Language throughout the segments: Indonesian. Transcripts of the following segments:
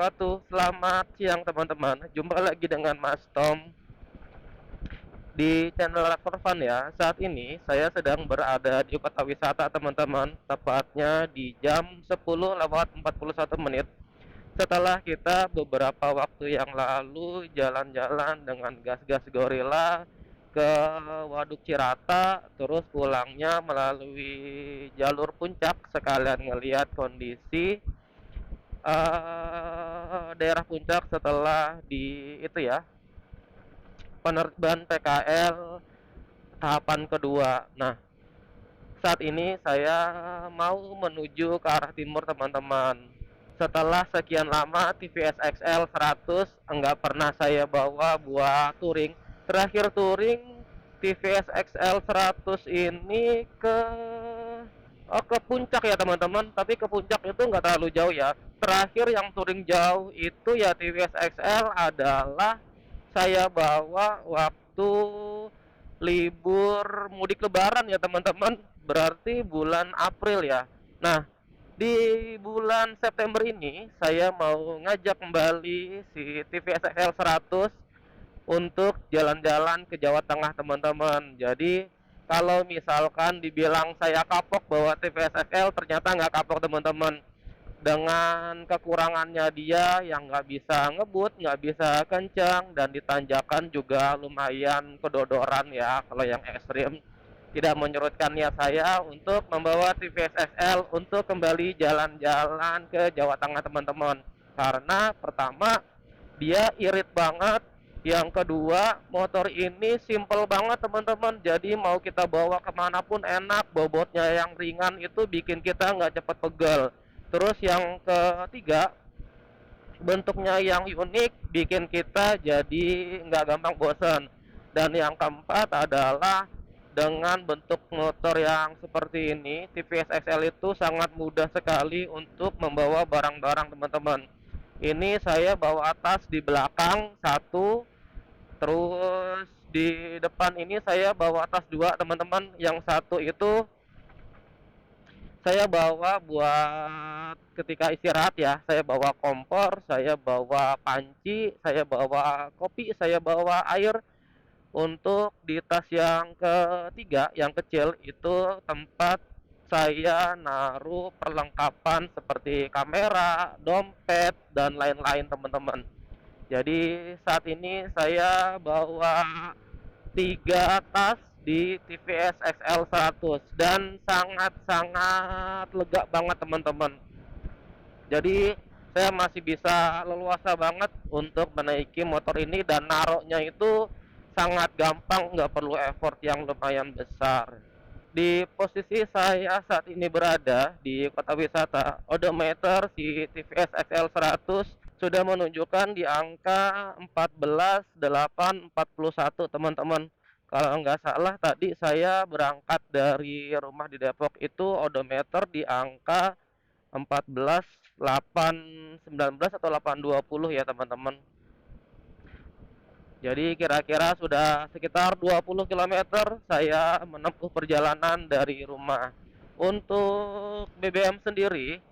wabarakatuh. Selamat siang teman-teman. Jumpa lagi dengan Mas Tom di channel Art for Fun ya. Saat ini saya sedang berada di kota wisata teman-teman. Tepatnya di jam 10 lewat 41 menit. Setelah kita beberapa waktu yang lalu jalan-jalan dengan gas-gas gorila ke Waduk Cirata, terus pulangnya melalui jalur puncak sekalian ngelihat kondisi daerah puncak setelah di itu ya penertiban PKL tahapan kedua. Nah, saat ini saya mau menuju ke arah timur teman-teman. Setelah sekian lama TVS XL 100 enggak pernah saya bawa buat touring. Terakhir touring TVS XL 100 ini ke puncak ya teman-teman, tapi ke puncak itu nggak terlalu jauh ya. Terakhir yang touring jauh itu ya TVS XL adalah saya bawa waktu libur mudik lebaran ya teman-teman, berarti bulan April ya. Nah, di bulan September ini saya mau ngajak kembali si TVS XL 100 untuk jalan-jalan ke Jawa Tengah teman-teman. Jadi kalau misalkan dibilang saya kapok bawa TVS XL, ternyata nggak kapok teman-teman. Dengan kekurangannya dia yang nggak bisa ngebut, nggak bisa kencang, dan ditanjakan juga lumayan kedodoran ya kalau yang ekstrim. Tidak menyurutkan niat saya untuk membawa TVS XL untuk kembali jalan-jalan ke Jawa Tengah teman-teman. Karena pertama dia irit banget, yang kedua motor ini simple banget teman-teman, jadi mau kita bawa kemanapun enak, bobotnya yang ringan itu bikin kita nggak cepet pegel. Terus yang ketiga, bentuknya yang unik bikin kita jadi nggak gampang bosan. Dan yang keempat adalah dengan bentuk motor yang seperti ini, TVS XL itu sangat mudah sekali untuk membawa barang-barang teman-teman. Ini saya bawa tas di belakang satu, terus di depan ini saya bawa tas dua teman-teman. Yang satu itu saya bawa buat ketika istirahat ya. Saya bawa kompor, saya bawa panci, saya bawa kopi, saya bawa air. Untuk di tas yang ketiga, yang kecil itu tempat saya naruh perlengkapan seperti kamera, dompet, dan lain-lain teman-teman. Jadi saat ini saya bawa tiga tas di TVS XL 100 dan sangat-sangat lega banget teman-teman. Jadi saya masih bisa leluasa banget untuk menaiki motor ini, dan naroknya itu sangat gampang, nggak perlu effort yang lumayan besar. Di posisi saya saat ini berada di kota wisata, odometer si TVS XL 100 sudah menunjukkan di angka 14.841 teman-teman. Kalau nggak salah tadi saya berangkat dari rumah di Depok itu odometer di angka 14.819 atau 820 ya teman-teman. Jadi kira-kira sudah sekitar 20 kilometer saya menempuh perjalanan dari rumah. Untuk BBM sendiri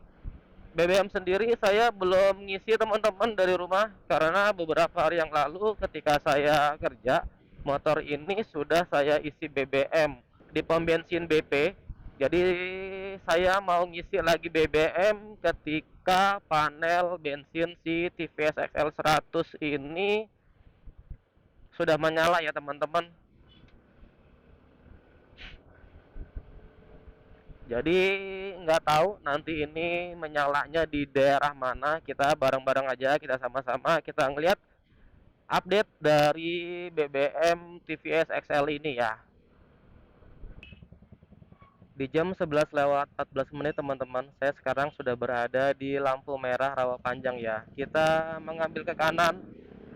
saya belum ngisi teman-teman dari rumah, karena beberapa hari yang lalu ketika saya kerja, motor ini sudah saya isi BBM di pom bensin BP. Jadi saya mau ngisi lagi BBM ketika panel bensin si TVS XL 100 ini sudah menyala ya teman-teman. Jadi nggak tahu nanti ini menyalanya di daerah mana. Kita bareng-bareng aja, kita sama-sama kita ngelihat update dari BBM TVS XL ini ya. Di jam 11 lewat 14 menit teman-teman, saya sekarang sudah berada di lampu merah Rawa Panjang ya. Kita mengambil ke kanan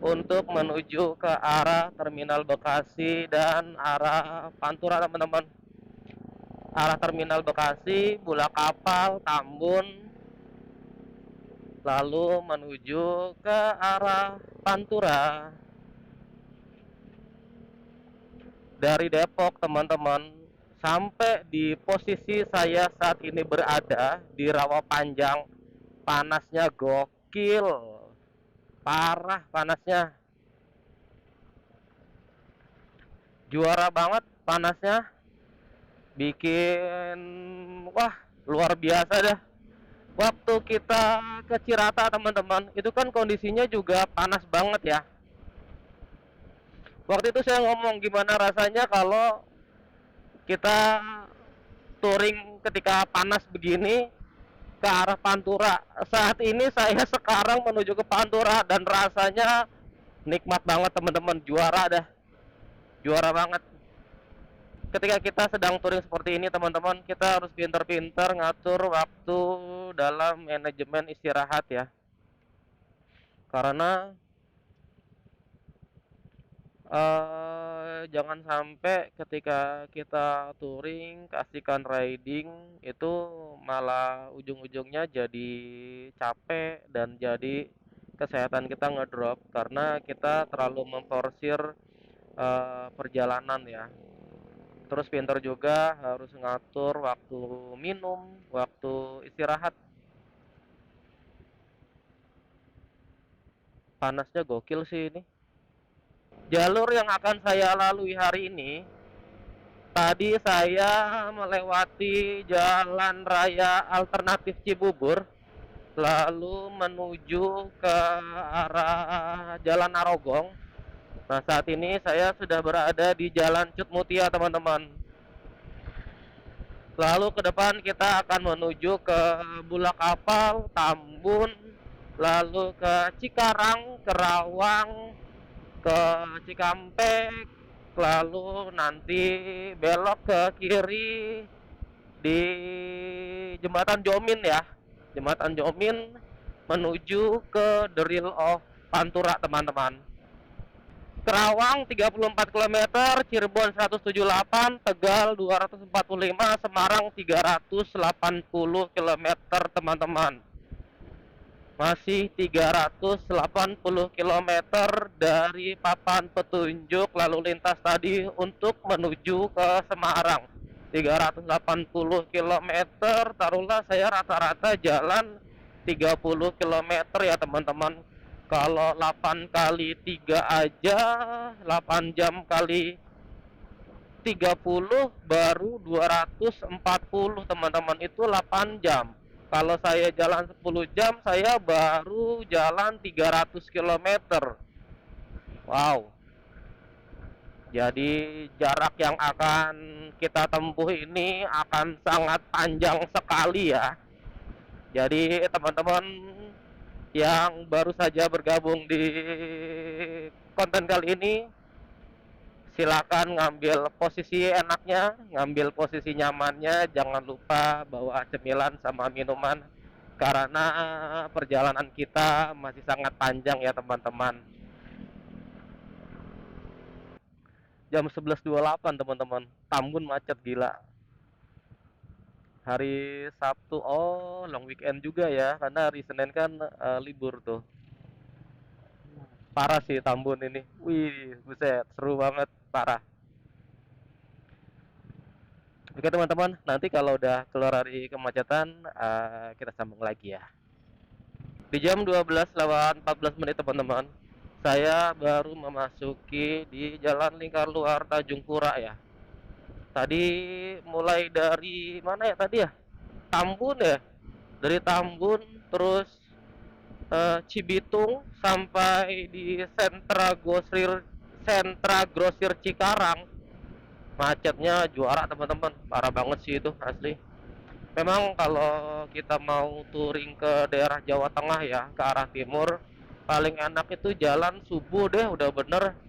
untuk menuju ke arah Terminal Bekasi dan arah Pantura teman-teman. Arah Terminal Bekasi, Bulak Kapal, Tambun, lalu menuju ke arah Pantura. Dari Depok teman-teman, sampai di posisi saya saat ini berada di Rawa Panjang, panasnya gokil. parah panasnya, juara banget panasnya, bikin wah luar biasa dah. Waktu kita ke Cirata teman-teman, itu kan kondisinya juga panas banget ya. Waktu itu saya ngomong gimana rasanya kalau kita touring ketika panas begini ke arah Pantura. Saat ini saya sekarang menuju ke Pantura dan rasanya nikmat banget teman-teman, juara dah, juara banget. Ketika kita sedang touring seperti ini teman-teman, kita harus pintar-pintar ngatur waktu dalam manajemen istirahat ya. Karena jangan sampai ketika kita touring, kasihkan riding itu malah ujung-ujungnya jadi capek dan jadi kesehatan kita ngedrop karena kita terlalu memforsir perjalanan ya. Terus pintar juga harus ngatur waktu minum, waktu istirahat. Panasnya gokil sih ini. Jalur yang akan saya lalui hari ini, tadi saya melewati jalan raya alternatif Cibubur, lalu menuju ke arah Jalan Narogong. Nah, saat ini saya sudah berada di Jalan Cut Mutia, teman-teman. Lalu ke depan kita akan menuju ke Bulak Kapal, Tambun, lalu ke Cikarang, Kerawang, ke Cikampek, lalu nanti belok ke kiri di Jembatan Jomin ya. Jembatan Jomin menuju ke The Real of Pantura, teman-teman. Kerawang 34 km, Cirebon 178, Tegal 245, Semarang 380 km, teman-teman. Masih 380 km dari papan petunjuk lalu lintas tadi untuk menuju ke Semarang. 380 km, taruhlah saya rata-rata jalan 30 km ya teman-teman. Kalau 8 kali 3 aja 8 jam kali 30 baru 240 teman-teman, itu 8 jam. Kalau saya jalan 10 jam saya baru jalan 300 km. Wow. Jadi jarak yang akan kita tempuh ini akan sangat panjang sekali ya. Jadi teman-teman yang baru saja bergabung di konten kali ini, silakan ngambil posisi enaknya, ngambil posisi nyamannya, jangan lupa bawa cemilan sama minuman karena perjalanan kita masih sangat panjang ya teman-teman. Jam 11.28 teman-teman, Tambun macet gila. Hari Sabtu, oh long weekend juga ya, karena hari Senin kan libur tuh. Parah sih Tambun ini. Wih, buset, seru banget, parah. Oke teman-teman, nanti kalau udah keluar dari kemacetan, kita sambung lagi ya. Di jam 12:14 teman-teman, saya baru memasuki di Jalan Lingkar Luar Tanjung Pura ya. Tadi mulai dari mana ya tadi ya? Tambun ya. Dari Tambun terus Cibitung sampai di Sentra Grosir Cikarang. Macetnya juara teman-teman, parah banget sih itu asli. Memang kalau kita mau touring ke daerah Jawa Tengah ya, ke arah timur, paling enak itu jalan subuh deh, udah bener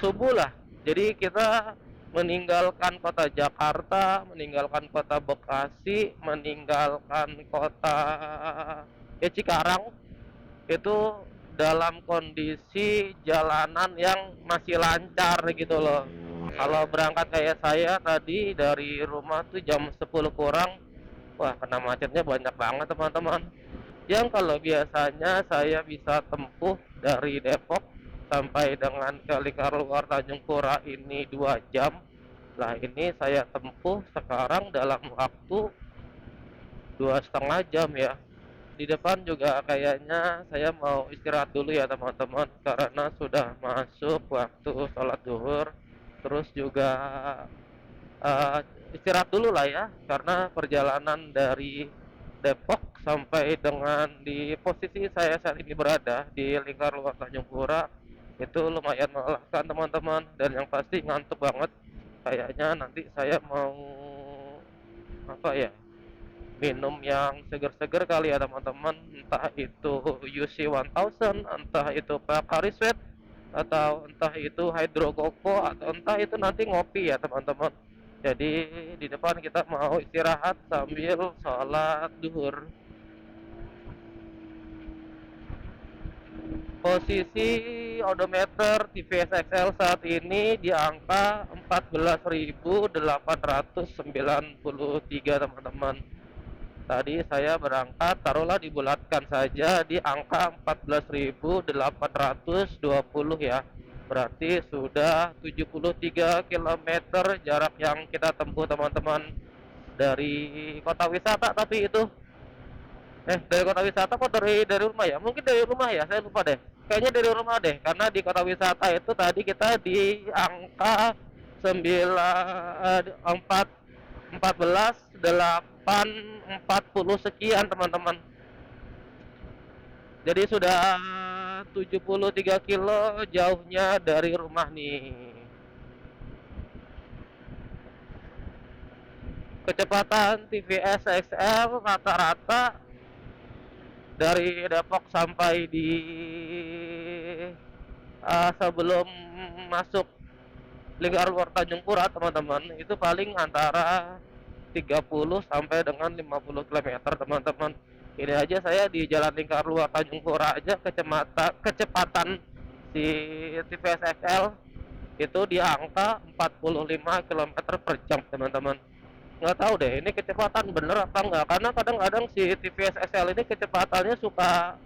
subuh lah. Jadi kita meninggalkan kota Jakarta, meninggalkan kota Bekasi, meninggalkan kota Cikarang itu dalam kondisi jalanan yang masih lancar gitu loh. Kalau berangkat kayak saya tadi dari rumah tuh jam 10 kurang, wah kena macetnya banyak banget teman-teman. Yang kalau biasanya saya bisa tempuh dari Depok sampai dengan ke Lingkar Luar Tanjung Pura ini 2 jam. Lah ini saya tempuh sekarang dalam waktu 2,5 jam ya. di depan juga kayaknya saya mau istirahat dulu ya teman-teman, karena sudah masuk waktu sholat zuhur. Terus juga eh, istirahat dulu lah ya, karena perjalanan dari Depok sampai dengan di posisi saya saat ini berada di lingkar luar Tanjung Pura itu lumayan melelahkan teman-teman, dan yang pasti ngantuk banget. Kayaknya nanti saya mau apa ya, minum yang seger-seger kali ya teman-teman, entah itu UC 1000, entah itu Pocari Sweat, atau entah itu Hydro Coco, atau entah itu nanti ngopi ya teman-teman. Jadi di depan kita mau istirahat sambil sholat duhur. Posisi odometer TVS XL saat ini di angka 14.893 teman-teman. Tadi saya berangkat, taruhlah dibulatkan saja di angka 14.820 ya. Berarti sudah 73 kilometer jarak yang kita tempuh teman-teman, dari kota wisata. Tapi itu dari kota wisata kok dari rumah ya? Mungkin dari rumah ya, saya lupa deh. Kayaknya dari rumah deh, karena di kota wisata itu tadi kita di angka 14 sekian teman-teman. Jadi sudah 73 kilo jauhnya dari rumah nih. Kecepatan TVS XL rata-rata dari Depok sampai di sebelum masuk lingkar luar Tanjung Pura teman-teman, itu paling antara 30 sampai dengan 50 km teman-teman. Ini aja saya di jalan lingkar luar Tanjung Pura aja kecepatan si TVS XL itu di angka 45 km per jam teman-teman. Nggak tahu deh ini kecepatan bener apa enggak, karena kadang-kadang si TVS XL ini kecepatannya suka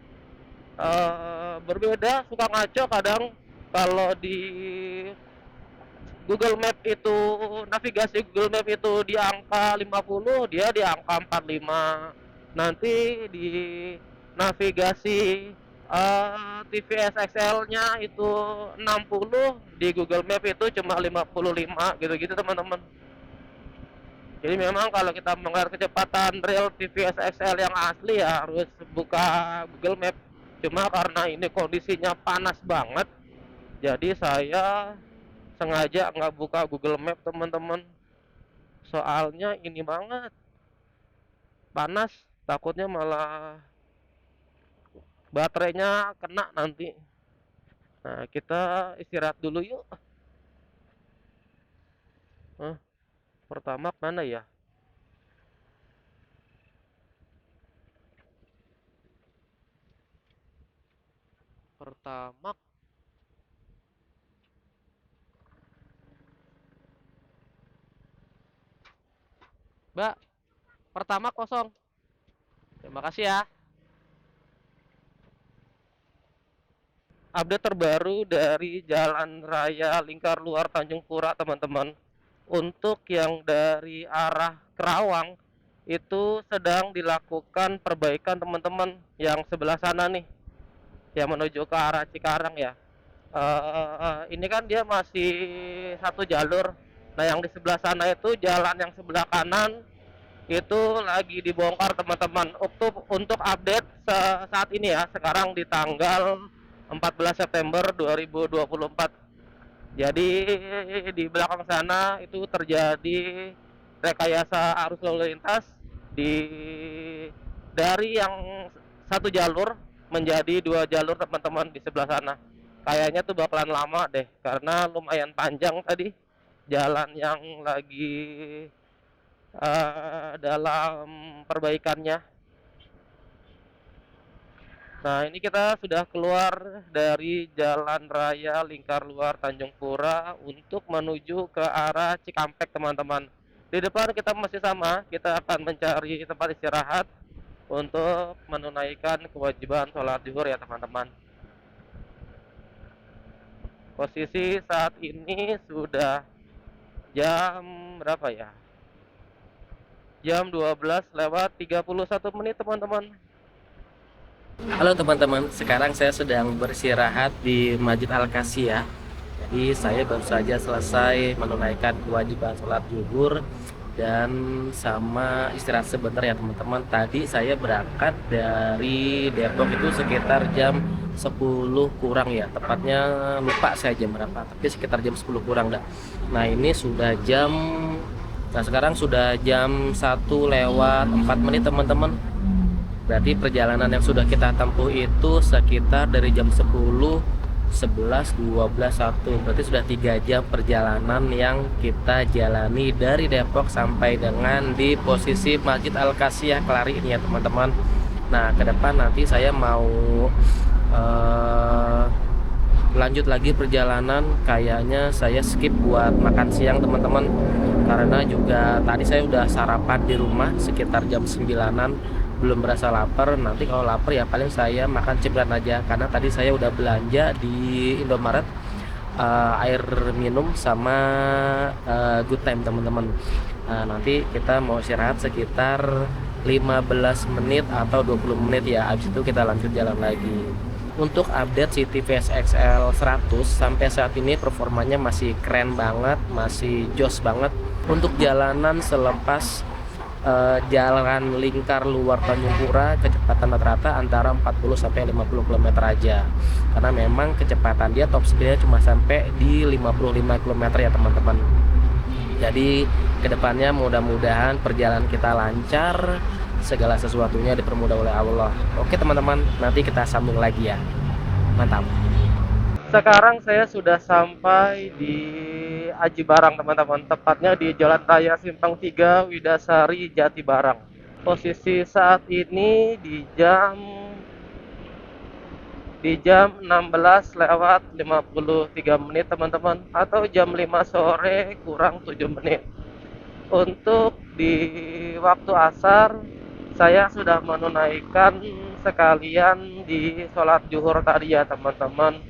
berbeda, suka ngaco kadang. Kalau di Google Map itu, navigasi Google Map itu di angka 50, dia di angka 45. Nanti di navigasi TVS XL-nya itu 60, di Google Map itu cuma 55 gitu-gitu teman-teman. Jadi memang kalau kita mengenal kecepatan real TVS XL yang asli ya harus buka Google Map. Cuma karena ini kondisinya panas banget, jadi saya sengaja nggak buka Google Map teman-teman. Soalnya ini banget panas, takutnya malah baterainya kena nanti. Nah kita istirahat dulu yuk. Pertama mana ya? Pertama, Mbak, pertama kosong. Terima kasih ya. Update terbaru dari Jalan Raya Lingkar Luar Tanjung Pura teman-teman. Untuk yang dari arah Kerawang itu sedang dilakukan perbaikan teman-teman, yang sebelah sana nih, yang menuju ke arah Cikarang ya. Ini kan dia masih satu jalur. Nah yang di sebelah sana itu jalan yang sebelah kanan itu lagi dibongkar teman-teman. Untuk update saat ini ya, sekarang di tanggal 14 September 2024. Jadi di belakang sana itu terjadi rekayasa arus lalu lintas di dari yang satu jalur menjadi dua jalur teman-teman di sebelah sana. Kayaknya tuh bakalan lama deh, karena lumayan panjang tadi jalan yang lagi dalam perbaikannya. Nah ini kita sudah keluar dari Jalan Raya Lingkar Luar Tanjung Pura untuk menuju ke arah Cikampek teman-teman. Di depan kita masih sama, kita akan mencari tempat istirahat untuk menunaikan kewajiban sholat zuhur ya teman-teman. Posisi saat ini sudah jam berapa ya? Jam 12 lewat 31 menit teman-teman. Halo teman-teman, sekarang saya sedang beristirahat di Masjid Al-Kasiyah. Jadi saya baru saja selesai menunaikan kewajiban sholat zuhur dan sama istirahat sebentar ya teman-teman. Tadi saya berangkat dari Depok itu sekitar jam 10 kurang ya. Tepatnya lupa saya jam berapa, tapi sekitar jam 10 kurang dah. Nah ini sudah Nah sekarang sudah jam 1 lewat 4 menit teman-teman. Berarti perjalanan yang sudah kita tempuh itu sekitar dari jam 10, 11, 12, 1. Berarti sudah 3 jam perjalanan yang kita jalani dari Depok sampai dengan di posisi Masjid Al-Kasiyah Kelari ini ya teman-teman. Nah, ke depan nanti saya mau eh, lanjut lagi perjalanan. Kayaknya saya skip buat makan siang teman-teman, karena juga tadi saya udah sarapan di rumah sekitar jam 9-an, belum berasa lapar. Nanti kalau lapar ya paling saya makan cemilan aja, karena tadi saya udah belanja di Indomaret air minum sama Good Time teman-teman. Nanti kita mau istirahat sekitar 15 menit atau 20 menit ya, habis itu kita lanjut jalan lagi. Untuk update si TVS XL 100 sampai saat ini performanya masih keren banget, masih jos banget. Untuk jalanan selepas jalan lingkar luar Tanjung Pura, kecepatan rata-rata antara 40 sampai 50 km aja. Karena memang kecepatan dia top speednya cuma sampai di 55 km ya teman-teman. Jadi kedepannya mudah-mudahan perjalanan kita lancar, segala sesuatunya dipermudah oleh Allah. Oke teman-teman, nanti kita sambung lagi ya. Mantap. Sekarang saya sudah sampai di Aji Barang teman-teman, tepatnya di Jalan Raya Simpang 3 Widasari Jati Barang. Posisi saat ini di jam 16 lewat 53 menit teman-teman, atau jam 5 sore kurang 7 menit. Untuk di waktu asar saya sudah menunaikan sekalian di sholat zuhur tadi ya teman-teman.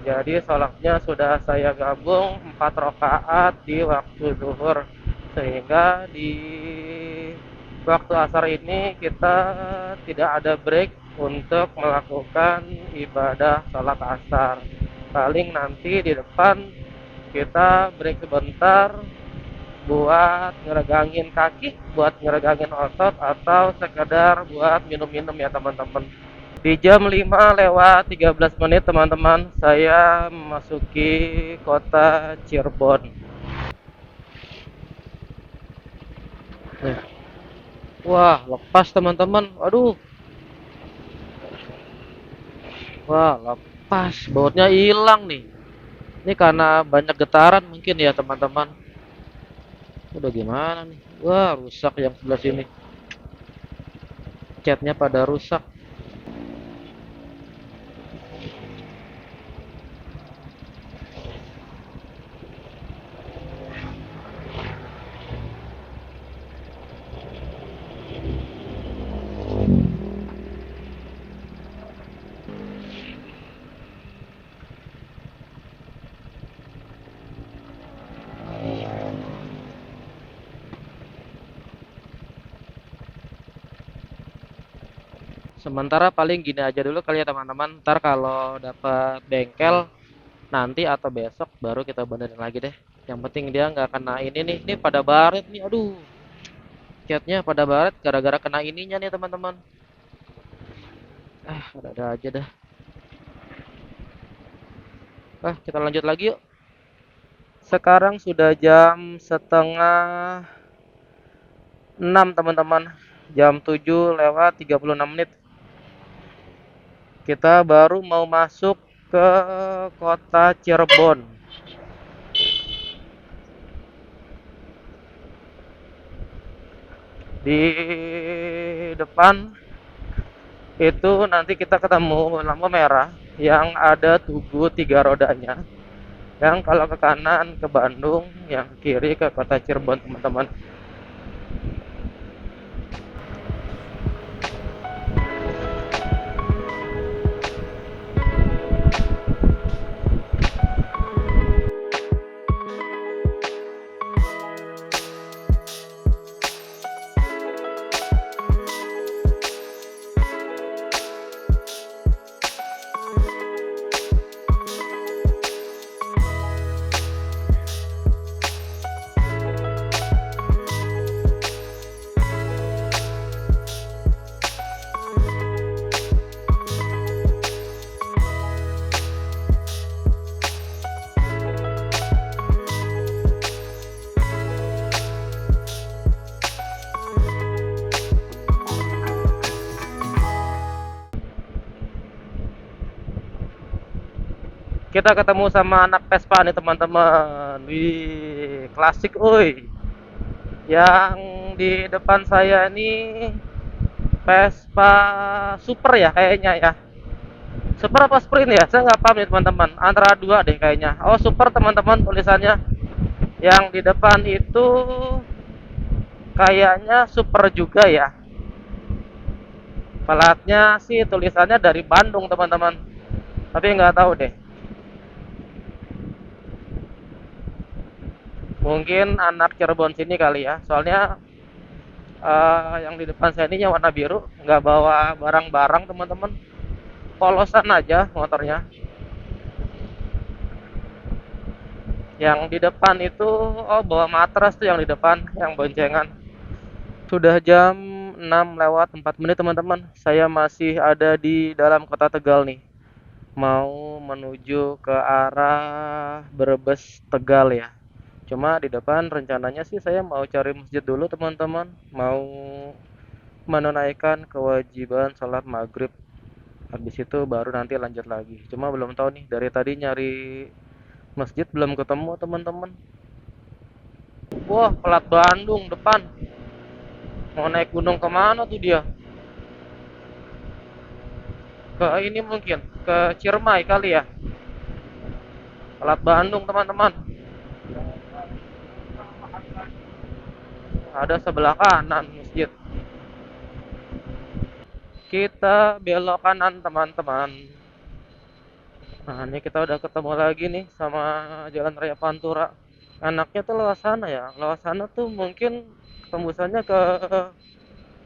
Jadi sholatnya sudah saya gabung 4 rakaat di waktu zuhur, sehingga di waktu asar ini kita tidak ada break untuk melakukan ibadah sholat asar. Paling nanti di depan kita break sebentar buat ngeregangin kaki, buat ngeregangin otot, atau sekedar buat minum-minum ya teman-teman. Di jam 5 lewat 13 menit teman-teman, saya memasuki kota Cirebon. Wah, lepas teman-teman. Aduh, wah, lepas. Bautnya hilang nih. Ini karena banyak getaran mungkin ya teman-teman. Udah gimana nih? Wah, rusak yang sebelah sini. Catnya pada rusak. Sementara paling gini aja dulu kali ya teman-teman. Ntar kalau dapat bengkel nanti atau besok baru kita benerin lagi deh. Yang penting dia nggak kena ini nih. Ini pada baret nih. Aduh, catnya pada baret gara-gara kena ininya nih teman-teman. Ada aja dah. Kita lanjut lagi yuk. Sekarang sudah jam setengah 6 teman-teman. Jam 7 lewat 36 menit. Kita baru mau masuk ke kota Cirebon. Di depan itu nanti kita ketemu lampu merah yang ada tugu 3 rodanya. Yang kalau ke kanan ke Bandung, yang ke kiri ke kota Cirebon teman-teman. Kita ketemu sama anak Vespa nih teman-teman. Wih, klasik oi. Yang di depan saya ini Vespa Super ya kayaknya ya. Super apa Sprint ya? Saya nggak paham nih teman-teman. Antara dua deh kayaknya. Oh Super teman-teman tulisannya. Yang di depan itu kayaknya Super juga ya. Pelatnya sih tulisannya dari Bandung teman-teman. Tapi nggak tahu deh. Mungkin anak Cirebon sini kali ya. Soalnya yang di depan saya ini yang warna biru, nggak bawa barang-barang teman-teman. Polosan aja motornya. Yang di depan itu, oh bawa matras tuh yang di depan, yang boncengan. Sudah jam 6 lewat 4 menit teman-teman. Saya masih ada di dalam kota Tegal nih. Mau menuju ke arah Brebes Tegal ya. Cuma di depan rencananya sih saya mau cari masjid dulu teman-teman. Mau menunaikan kewajiban sholat maghrib. Habis itu baru nanti lanjut lagi. Cuma belum tahu nih, dari tadi nyari masjid belum ketemu teman-teman. Wah, pelat Bandung depan. Mau naik gunung kemana tuh dia? Ke ini mungkin, ke Ciremai kali ya. Pelat Bandung teman-teman. Ada sebelah kanan masjid. Kita belok kanan teman-teman. Nah, ini kita udah ketemu lagi nih sama Jalan Raya Pantura. Anaknya tuh lewat sana ya. Lewat sana tuh mungkin tembusannya ke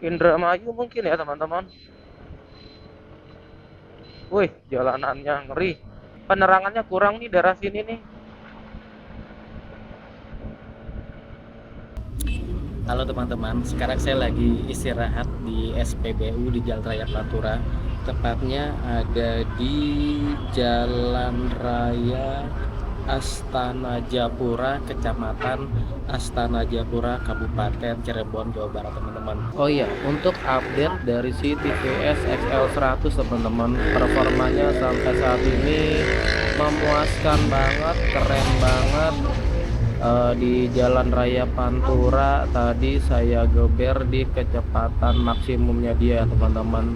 Indramayu mungkin ya teman-teman. Wih, jalanannya ngeri. Penerangannya kurang nih daerah sini nih. Halo teman-teman, sekarang saya lagi istirahat di SPBU di Jalan Raya Pantura. Tepatnya ada di Jalan Raya Astana Japura, Kecamatan Astana Japura, Kabupaten Cirebon, Jawa Barat teman-teman. Oh iya, untuk update dari si TVS XL100 teman-teman, performanya sampai saat ini memuaskan banget, keren banget. Di Jalan Raya Pantura tadi saya geber di kecepatan maksimumnya dia teman-teman.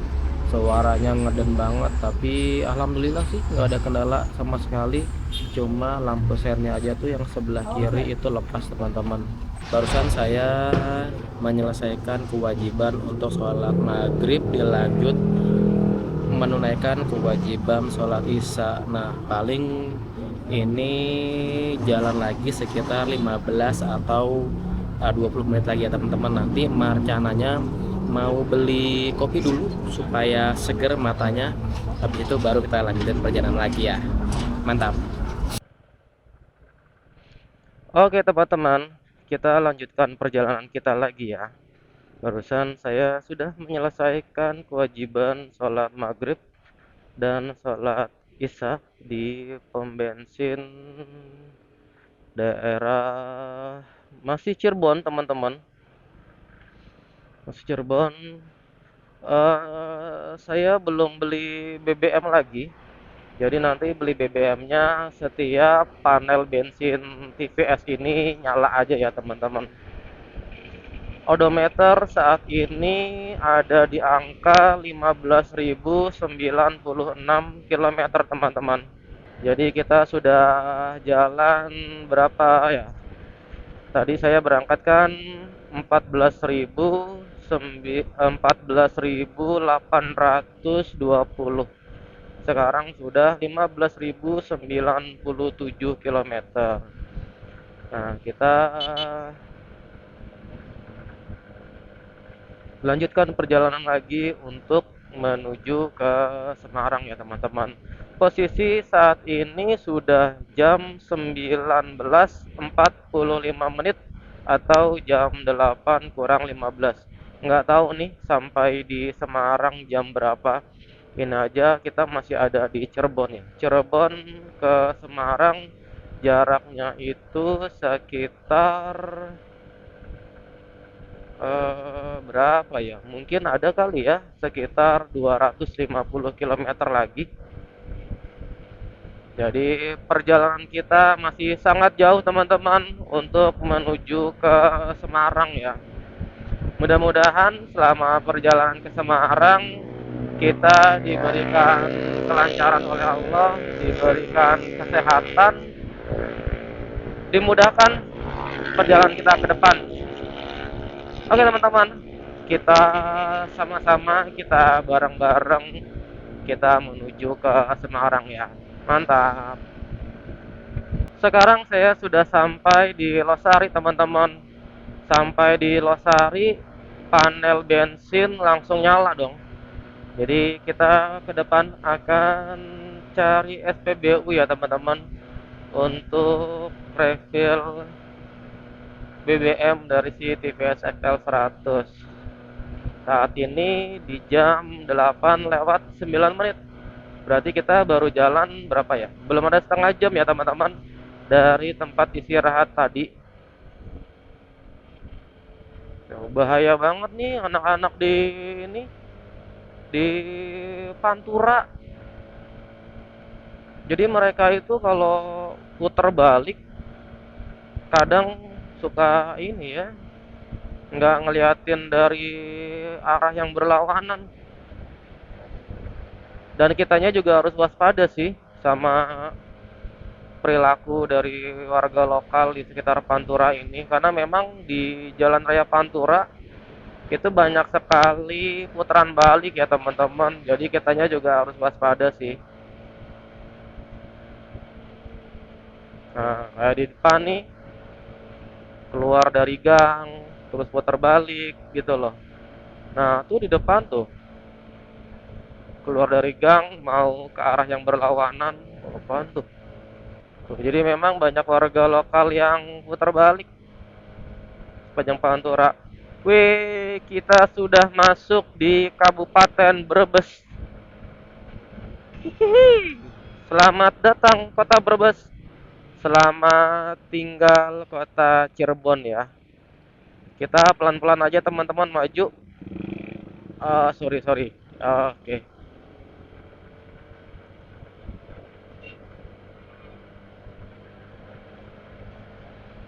Suaranya ngeden banget, tapi alhamdulillah sih nggak ada kendala sama sekali. Cuma lampu sennya aja tuh yang sebelah kiri itu lepas teman-teman. Barusan saya menyelesaikan kewajiban untuk sholat maghrib, dilanjut menunaikan kewajiban sholat isya. Nah paling ini jalan lagi sekitar 15 atau 20 menit lagi ya teman-teman. Nanti rencananya mau beli kopi dulu supaya seger matanya, habis itu baru kita lanjutin perjalanan lagi ya. Mantap. Oke teman-teman, kita lanjutkan perjalanan kita lagi ya. Barusan saya sudah menyelesaikan kewajiban sholat maghrib dan sholat isya di pom bensin daerah masih Cirebon teman-teman. Masih Cirebon. Saya belum beli BBM lagi. Jadi nanti beli BBM-nya setiap panel bensin TVS ini nyala aja ya teman-teman. Odometer saat ini ada di angka 15.096 km teman-teman. Jadi kita sudah jalan berapa ya? Tadi saya berangkat kan 14.820. Sekarang sudah 15.097 km. Nah, kita lanjutkan perjalanan lagi untuk menuju ke Semarang ya teman-teman. Posisi saat ini sudah jam 19.45 menit atau jam 8 kurang 15. Nggak tahu nih sampai di Semarang jam berapa. Ini aja kita masih ada di Cirebon ya. Cirebon ke Semarang jaraknya itu sekitar berapa ya? Mungkin ada kali ya sekitar 250 km lagi. Jadi perjalanan kita masih sangat jauh teman-teman untuk menuju ke Semarang ya. Mudah-mudahan selama perjalanan ke Semarang kita diberikan kelancaran oleh Allah, diberikan kesehatan, dimudahkan perjalanan kita ke depan. Oke teman-teman, kita sama-sama, kita bareng-bareng kita menuju ke Semarang ya. Mantap. Sekarang saya sudah sampai di Losari teman-teman. Sampai di Losari, panel bensin langsung nyala dong. Jadi kita ke depan akan cari SPBU ya teman-teman, untuk refill BBM dari si TVS XL 100. Saat ini di jam 8 lewat 9 menit. Berarti kita baru jalan berapa ya? Belum ada setengah jam ya teman-teman dari tempat istirahat tadi. Bahaya banget nih anak-anak di ini, di Pantura. Jadi mereka itu kalau putar balik kadang suka ini ya, nggak ngeliatin dari arah yang berlawanan. Dan kitanya juga harus waspada sih sama perilaku dari warga lokal di sekitar Pantura ini, karena memang di Jalan Raya Pantura itu banyak sekali putaran balik ya teman-teman. Jadi kitanya juga harus waspada sih. Nah, kayak di depan nih, keluar dari gang terus putar balik gitu loh. Nah, tuh di depan tuh keluar dari gang mau ke arah yang berlawanan. Apaan tuh? Jadi memang banyak warga lokal yang putar balik sepanjang Pantura. Wih, kita sudah masuk di Kabupaten Brebes. Hihihi. Selamat datang Kota Brebes. Selamat tinggal Kota Cirebon ya. Kita pelan-pelan aja teman-teman maju. Sorry. Oke.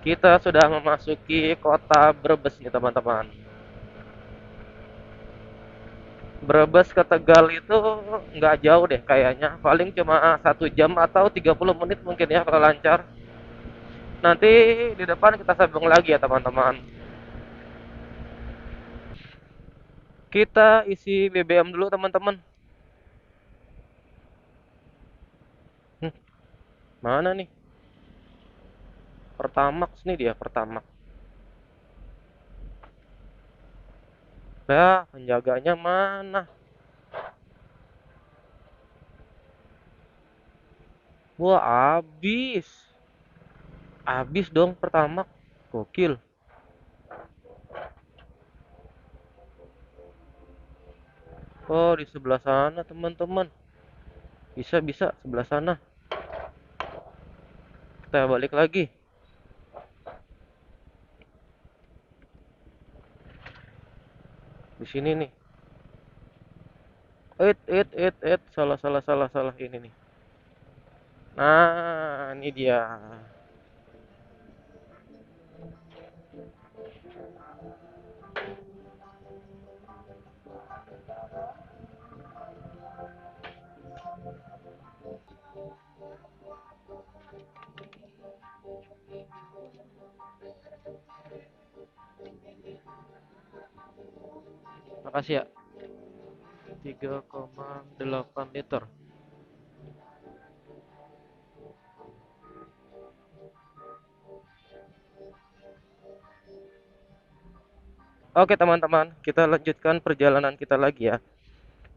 Kita sudah memasuki Kota Brebes nih teman-teman. Brebes ke Tegal itu nggak jauh deh kayaknya. Paling cuma 1 jam atau 30 menit mungkin ya kalau lancar. Nanti di depan kita sambung lagi ya teman-teman. Kita isi BBM dulu teman-teman. Mana nih? Pertamax nih dia, Pertamax. Nah, penjaganya mana? Wah, habis. Habis dong Pertamax. Gokil. Oh, di sebelah sana teman-teman. Bisa sebelah sana. Kita balik lagi. Di sini nih. Salah ini nih. Nah, ini dia. Makasih ya. 3,8 liter. Oke teman-teman, kita lanjutkan perjalanan kita lagi ya.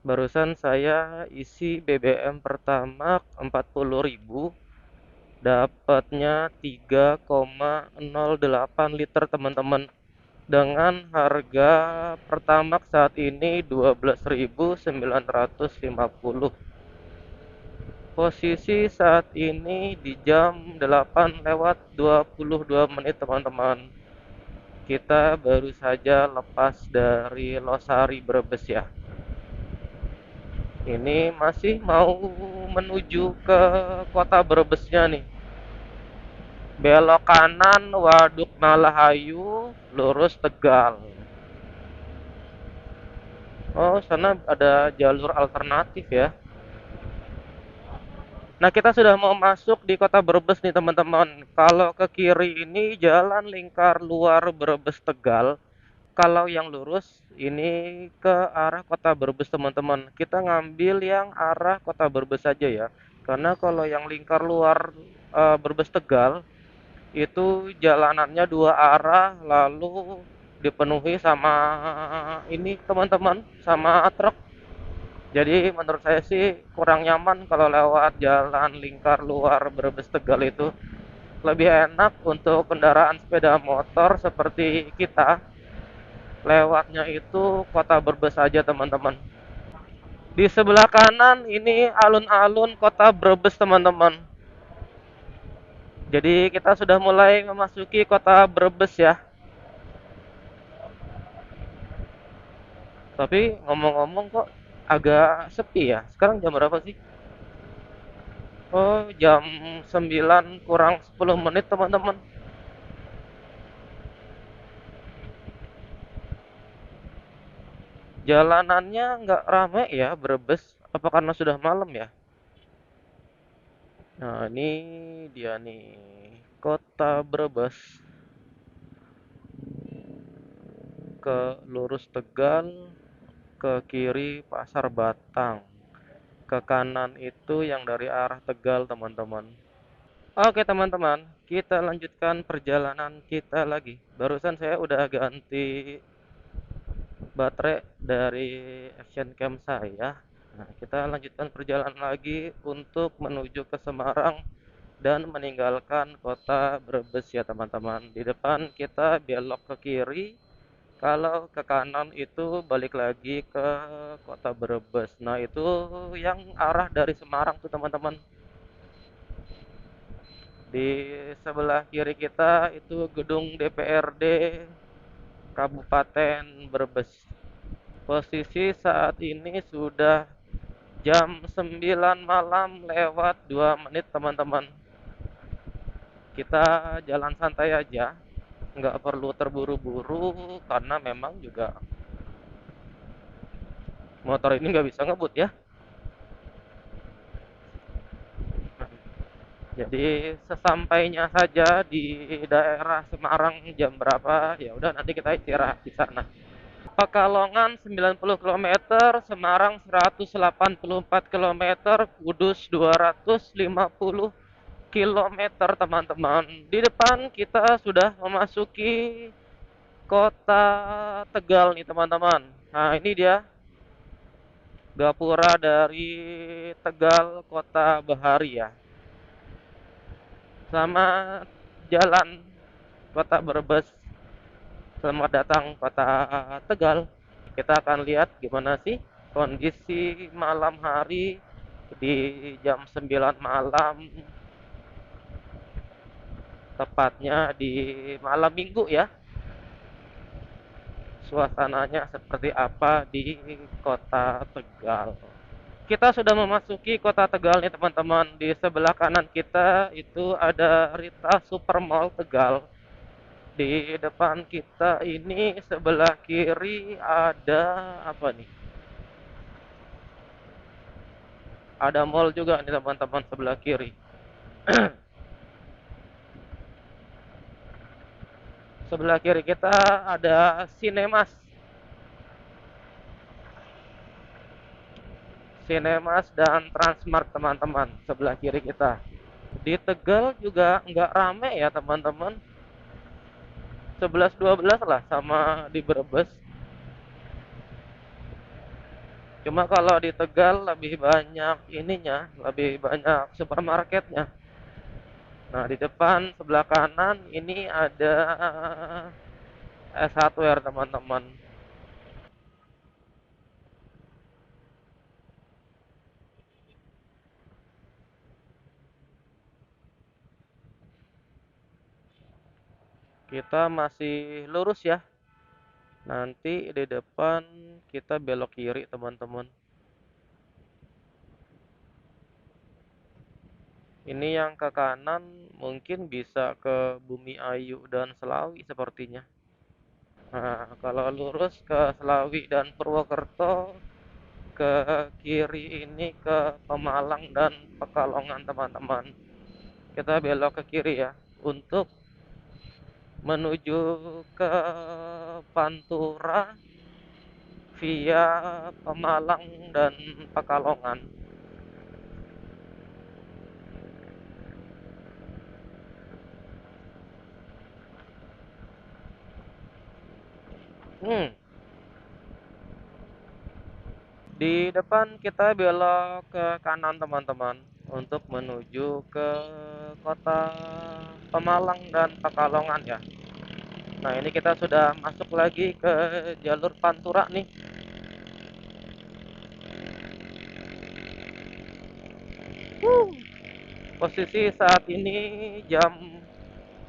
Barusan saya isi BBM pertama 40.000, dapatnya 3,08 liter teman-teman. Dengan harga Pertamax saat ini 12.950. Posisi saat ini di jam 8 lewat 22 menit teman-teman. Kita baru saja lepas dari Losari Brebes ya. Ini masih mau menuju ke kota Brebesnya nih. Belok kanan Waduk Malahayu, lurus Tegal. Oh, sana ada jalur alternatif ya. Nah, kita sudah mau masuk di kota Brebes nih, teman-teman. Kalau ke kiri ini jalan lingkar luar Brebes Tegal. Kalau yang lurus ini ke arah kota Brebes, teman-teman. Kita ngambil yang arah kota Brebes saja ya. Karena kalau yang lingkar luar Brebes Tegal itu jalanannya dua arah, lalu dipenuhi sama ini, teman-teman, sama truk. Jadi menurut saya sih kurang nyaman kalau lewat jalan lingkar luar Brebes Tegal itu. Lebih enak untuk kendaraan sepeda motor seperti kita, lewatnya itu kota Brebes saja, teman-teman. Di sebelah kanan ini alun-alun kota Brebes, teman-teman. Jadi kita sudah mulai memasuki kota Brebes ya. Tapi ngomong-ngomong kok agak sepi ya. Sekarang jam berapa sih? Oh, jam 9 kurang 10 menit, teman-teman. Jalanannya nggak rame ya, Brebes. Apa karena sudah malam ya? Nah, ini dia nih, kota Brebes. Ke lurus Tegal, ke kiri Pasar Batang. Ke kanan itu yang dari arah Tegal, teman-teman. Oke, teman-teman, kita lanjutkan perjalanan kita lagi. Barusan saya udah ganti baterai dari Action Cam saya. Nah, kita lanjutkan perjalanan lagi untuk menuju ke Semarang dan meninggalkan kota Brebes ya, teman-teman. Di depan kita belok ke kiri, kalau ke kanan itu balik lagi ke kota Brebes. Nah, itu yang arah dari Semarang tuh, teman-teman. Di sebelah kiri kita itu gedung DPRD Kabupaten Brebes. Posisi saat ini sudah jam 9 malam lewat 2 menit, teman-teman. Kita jalan santai aja, nggak perlu terburu-buru karena memang juga motor ini nggak bisa ngebut ya. Jadi sesampainya saja di daerah Semarang jam berapa, ya udah nanti kita istirahat di sana. Pekalongan 90 kilometer, Semarang 184 kilometer, Kudus 250 kilometer, teman-teman. Di depan kita sudah memasuki kota Tegal nih, teman-teman. Nah, ini dia gapura dari Tegal Kota Bahari ya. Selamat jalan Kota Brebes. Selamat datang Kota Tegal. Kita akan lihat gimana sih kondisi malam hari di jam 9 malam, tepatnya di malam Minggu ya. Suasananya seperti apa di Kota Tegal. Kita sudah memasuki Kota Tegal nih, teman-teman. Di sebelah kanan kita itu ada Rita Supermall Tegal. Di depan kita ini sebelah kiri ada apa nih? Ada mall juga nih, teman-teman, sebelah kiri. Sebelah kiri kita ada Cinemas. Cinemas dan Transmart, teman-teman, sebelah kiri kita. Di Tegal juga nggak rame ya, teman-teman. 11-12 lah sama di Brebes. Cuma kalau di Tegal lebih banyak ininya, lebih banyak supermarketnya. Nah, di depan sebelah kanan ini ada S1R, teman-teman. Kita masih lurus ya. Nanti di depan kita belok kiri, teman-teman. Ini yang ke kanan mungkin bisa ke Bumi Ayu dan Selawi sepertinya. Nah, kalau lurus ke Selawi dan Purwokerto, ke kiri ini ke Pemalang dan Pekalongan teman-teman. Kita belok ke kiri ya untuk menuju ke Pantura via Pemalang dan Pekalongan. Hmm, di depan kita belok ke kanan teman-teman untuk menuju ke kota Pemalang dan Pekalongan ya. Nah, ini kita sudah masuk lagi ke jalur Pantura nih. Posisi saat ini jam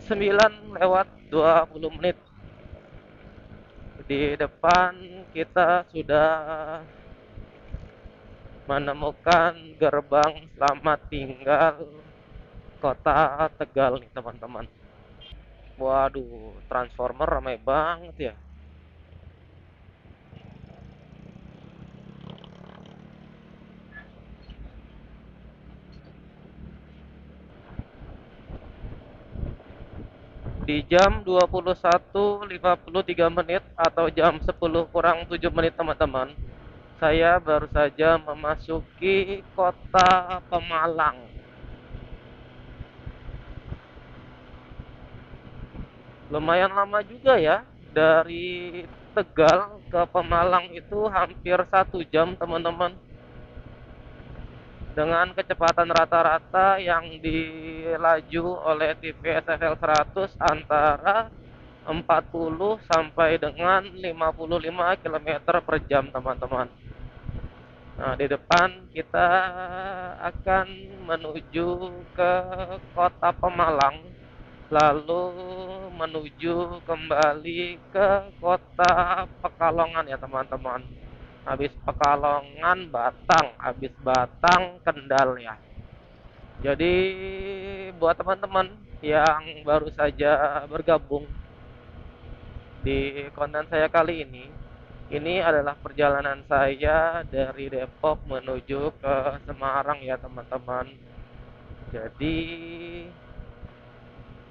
9:20. Di depan kita sudah menemukan gerbang selamat tinggal kota Tegal nih teman-teman. Waduh, Transformer ramai banget ya. Di jam 21:53 atau jam 10:07 teman-teman, saya baru saja memasuki kota Pemalang. Lumayan lama juga ya, dari Tegal ke Pemalang itu hampir 1 jam teman-teman, dengan kecepatan rata-rata yang dilaju oleh TV SFL 100 antara 40 sampai dengan 55 km per jam teman-teman. Nah, di depan kita akan menuju ke kota Pemalang, lalu menuju kembali ke kota Pekalongan ya teman-teman. Habis Pekalongan Batang, habis Batang Kendal ya. Jadi buat teman-teman yang baru saja bergabung di konten saya kali ini adalah perjalanan saya dari Depok menuju ke Semarang ya teman-teman. Jadi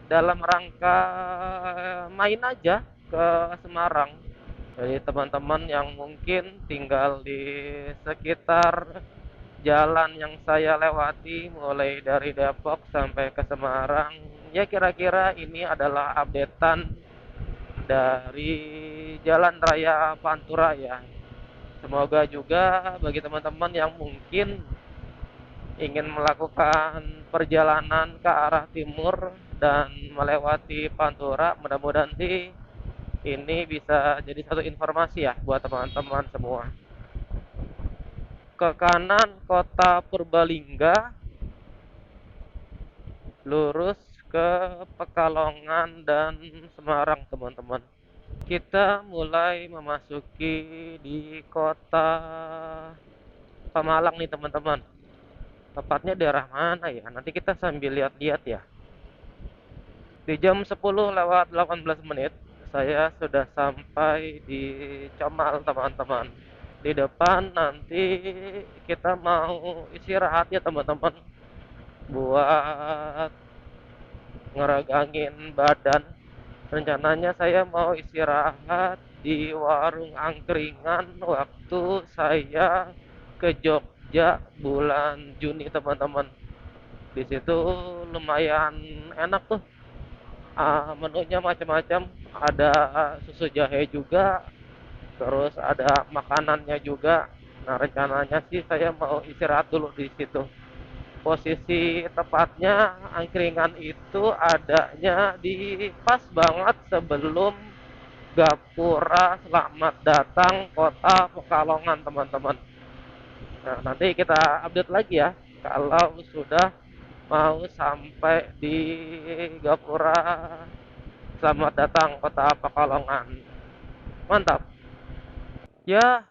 dalam rangka main aja ke Semarang. Jadi teman-teman yang mungkin tinggal di sekitar jalan yang saya lewati mulai dari Depok sampai ke Semarang, ya kira-kira ini adalah updatean dari Jalan Raya Pantura ya. Semoga juga bagi teman-teman yang mungkin ingin melakukan perjalanan ke arah timur dan melewati Pantura, mudah-mudahan sih ini bisa jadi satu informasi ya buat teman-teman semua. Ke kanan kota Purbalingga, lurus ke Pekalongan dan Semarang teman-teman. Kita mulai memasuki di kota Pemalang nih teman-teman. Tepatnya daerah mana ya? Nanti kita sambil lihat-lihat ya. Di jam 10:18 saya sudah sampai di Comal teman-teman. Di depan nanti kita mau istirahat ya teman-teman, buat ngeregangin badan. Rencananya saya mau istirahat di warung angkringan waktu saya ke Jogja bulan Juni teman-teman. Di situ lumayan enak tuh. Menunya macam-macam, ada susu jahe juga, terus ada makanannya juga. Nah, rencananya sih saya mau istirahat dulu di situ. Posisi tepatnya angkringan itu adanya di pas banget sebelum Gapura Selamat Datang Kota Pekalongan teman-teman. Nah, nanti kita update lagi ya kalau sudah mau sampai di Gapura Selamat Datang Kota Pekalongan. Mantap. Ya,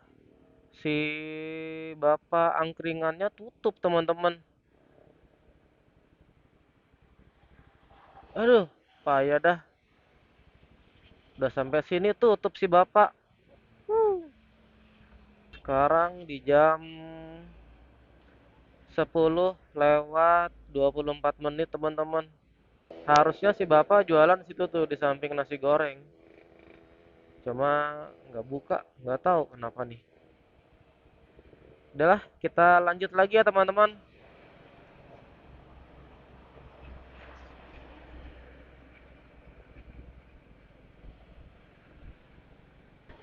si bapak angkringannya tutup teman-teman. Aduh, payah dah. Udah sampai sini tutup si bapak. Sekarang di jam 10 lewat 24 menit teman-teman. Harusnya si bapak jualan situ tuh di samping nasi goreng. Cuma nggak buka, nggak tahu kenapa nih. Udahlah, kita lanjut lagi ya teman-teman.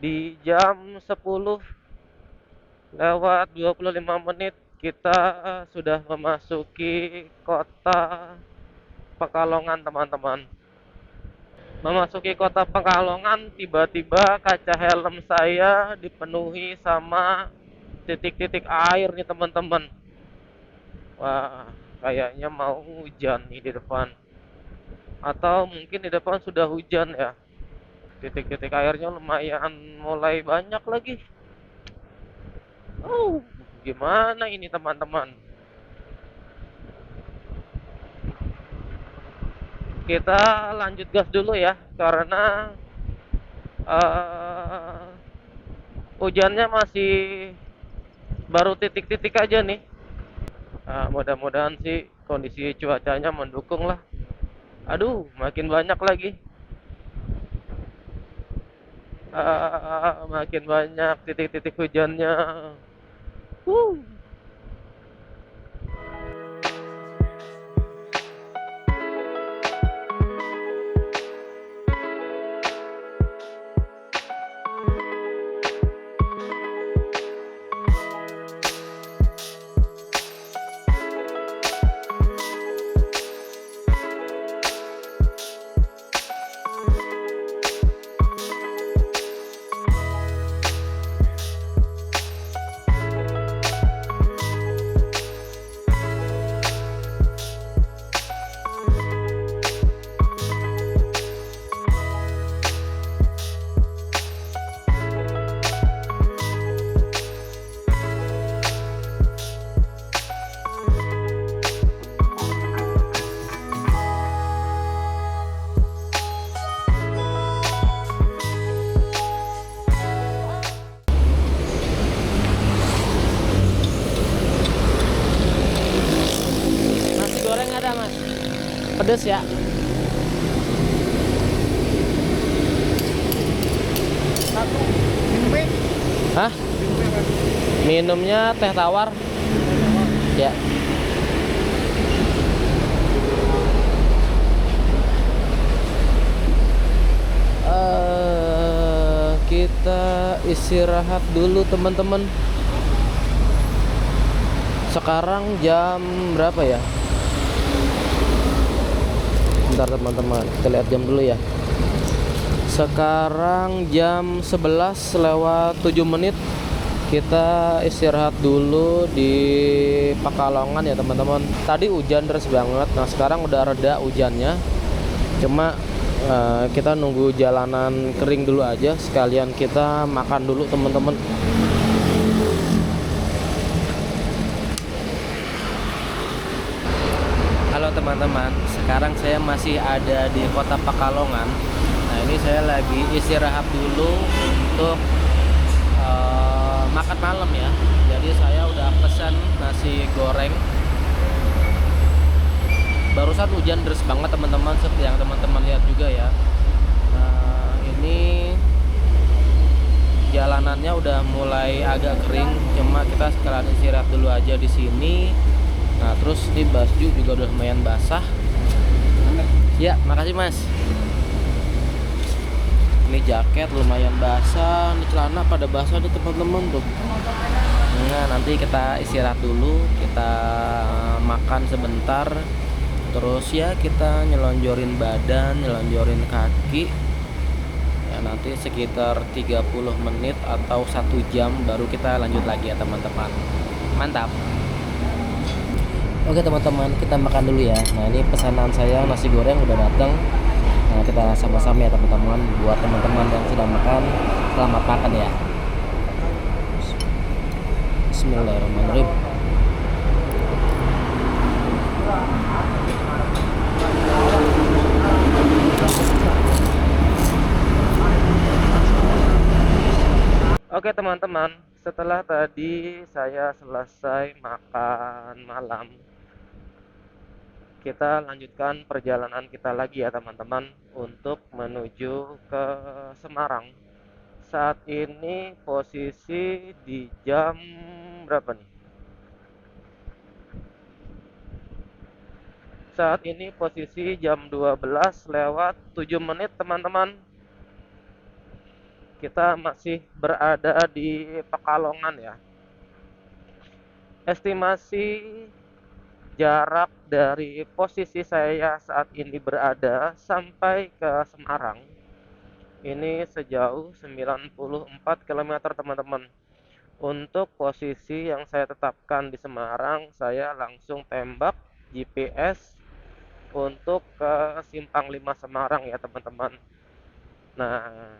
Di jam 10 lewat 25 menit kita sudah memasuki kota Pekalongan teman-teman. Memasuki kota Pekalongan, tiba-tiba kaca helm saya dipenuhi sama titik-titik air nih teman-teman. Wah, kayaknya mau hujan nih di depan. Atau mungkin di depan sudah hujan ya. Titik-titik airnya lumayan mulai banyak lagi. Oh, gimana ini teman-teman? Kita lanjut gas dulu ya, karena eh, hujannya masih baru titik-titik aja nih. Mudah-mudahan sih kondisi cuacanya mendukung lah. Aduh, makin banyak lagi. Makin banyak titik-titik hujannya. Wuh. Nasi goreng ada mas, pedes ya. Satu minumnya Hah? apa? Minumnya teh tawar ya. Kita istirahat dulu teman-teman. Sekarang jam berapa ya? Bentar teman-teman, kita lihat jam dulu ya. Sekarang jam 11 lewat 7 menit. Kita istirahat dulu di Pekalongan ya teman-teman. Tadi hujan deras banget. Nah sekarang udah reda hujannya. Cuma kita nunggu jalanan kering dulu aja. Sekalian kita makan dulu teman-teman. Halo teman-teman, sekarang saya masih ada di kota Pekalongan. Nah ini saya lagi istirahat dulu untuk makan malam ya. Jadi saya udah pesan nasi goreng. Barusan hujan deras banget teman-teman, seperti yang teman-teman lihat juga ya. Nah ini jalanannya udah mulai agak kering, cuma kita sekalian istirahat dulu aja di sini. Nah terus di baju juga udah lumayan basah. Ya makasih mas. Ini jaket lumayan basah, ini celana pada basah tuh teman-teman tuh. Nah nanti kita istirahat dulu, kita makan sebentar, terus ya kita nyelonjorin badan, nyelonjorin kaki ya, nanti sekitar 30 menit atau 1 jam baru kita lanjut lagi ya teman-teman. Mantap. Oke teman-teman, kita makan dulu ya. Nah ini pesanan saya nasi goreng udah datang. Nah kita sama-sama ya teman-teman. Buat teman-teman yang sudah makan, selamat makan ya. Bismillahirrahmanirrahim. Oke teman-teman, setelah tadi saya selesai makan malam, kita lanjutkan perjalanan kita lagi ya teman-teman untuk menuju ke Semarang. Saat ini posisi di jam berapa nih? Saat ini posisi jam 12 lewat 7 menit teman-teman. Kita masih berada di Pekalongan ya. Estimasi jarak dari posisi saya saat ini berada sampai ke Semarang ini sejauh 94 kilometer teman-teman. Untuk posisi yang saya tetapkan di Semarang, saya langsung tembak GPS untuk ke Simpang 5 Semarang ya teman-teman. Nah,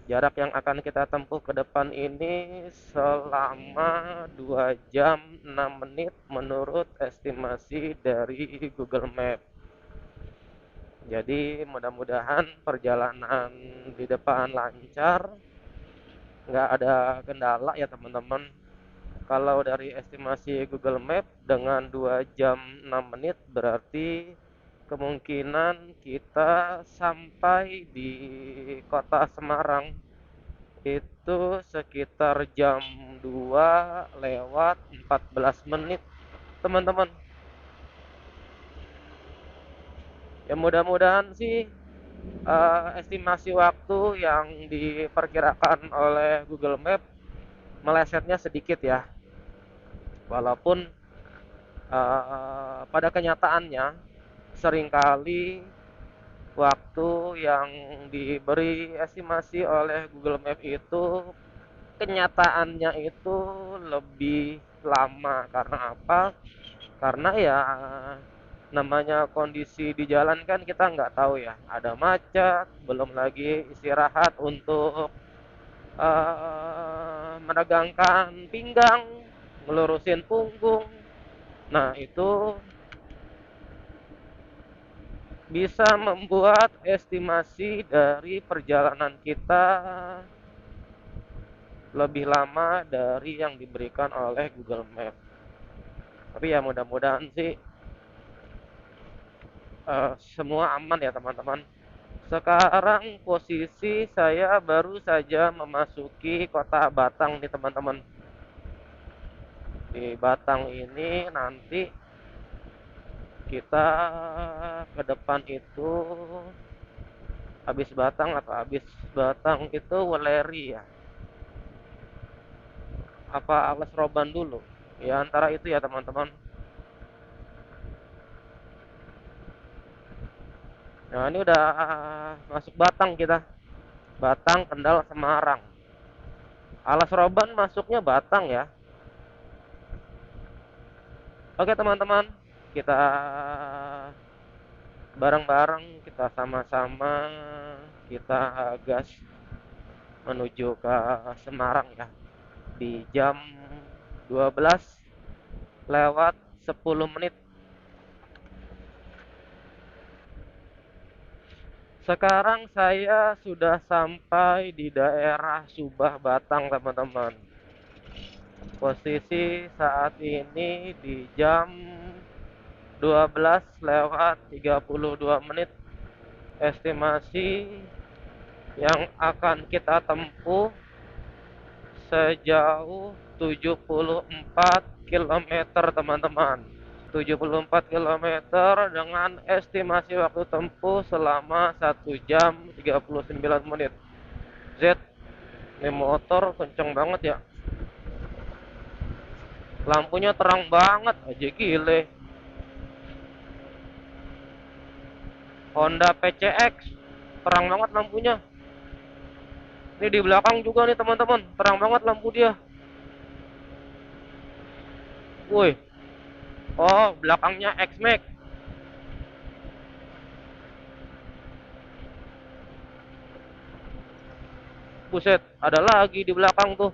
jarak yang akan kita tempuh ke depan ini selama 2 jam 6 menit menurut estimasi dari Google Map. Jadi mudah-mudahan perjalanan di depan lancar, nggak ada kendala ya teman-teman. Kalau dari estimasi Google Map dengan 2 jam 6 menit berarti kemungkinan kita sampai di kota Semarang itu sekitar jam 2 lewat 14 menit teman-teman. Ya mudah-mudahan sih estimasi waktu yang diperkirakan oleh Google Map melesetnya sedikit ya. Walaupun pada kenyataannya seringkali waktu yang diberi estimasi oleh Google Map itu kenyataannya itu lebih lama. Karena apa? Karena ya namanya kondisi di jalan kan kita nggak tahu ya, ada macet, belum lagi istirahat untuk menegangkan pinggang, ngelurusin punggung. Nah itu bisa membuat estimasi dari perjalanan kita lebih lama dari yang diberikan oleh Google Map. Tapi ya mudah-mudahan sih semua aman ya teman-teman. Sekarang posisi saya baru saja memasuki kota Batang nih teman-teman. Di Batang ini nanti kita ke depan itu habis Batang itu Weleri ya. Apa Alas Roban dulu? Ya antara itu ya teman-teman. Nah ini udah masuk Batang kita. Batang, Kendal, Semarang. Alas Roban masuknya Batang ya. Oke teman-teman, kita bareng-bareng, kita sama-sama kita gas menuju ke Semarang ya. Di jam 12 lewat 10 menit. Sekarang saya sudah sampai di daerah Subah Batang teman-teman. Posisi saat ini di jam 12 lewat 32 menit. Estimasi yang akan kita tempuh sejauh 74 kilometer teman-teman. 74 kilometer dengan estimasi waktu tempuh selama 1 jam 39 menit. Z, ini motor kenceng banget ya. Lampunya terang banget aja gile. Honda PCX terang banget lampunya. Ini di belakang juga nih teman-teman, terang banget lampu dia. Woi. Oh, belakangnya X-Max. Buset, ada lagi di belakang tuh.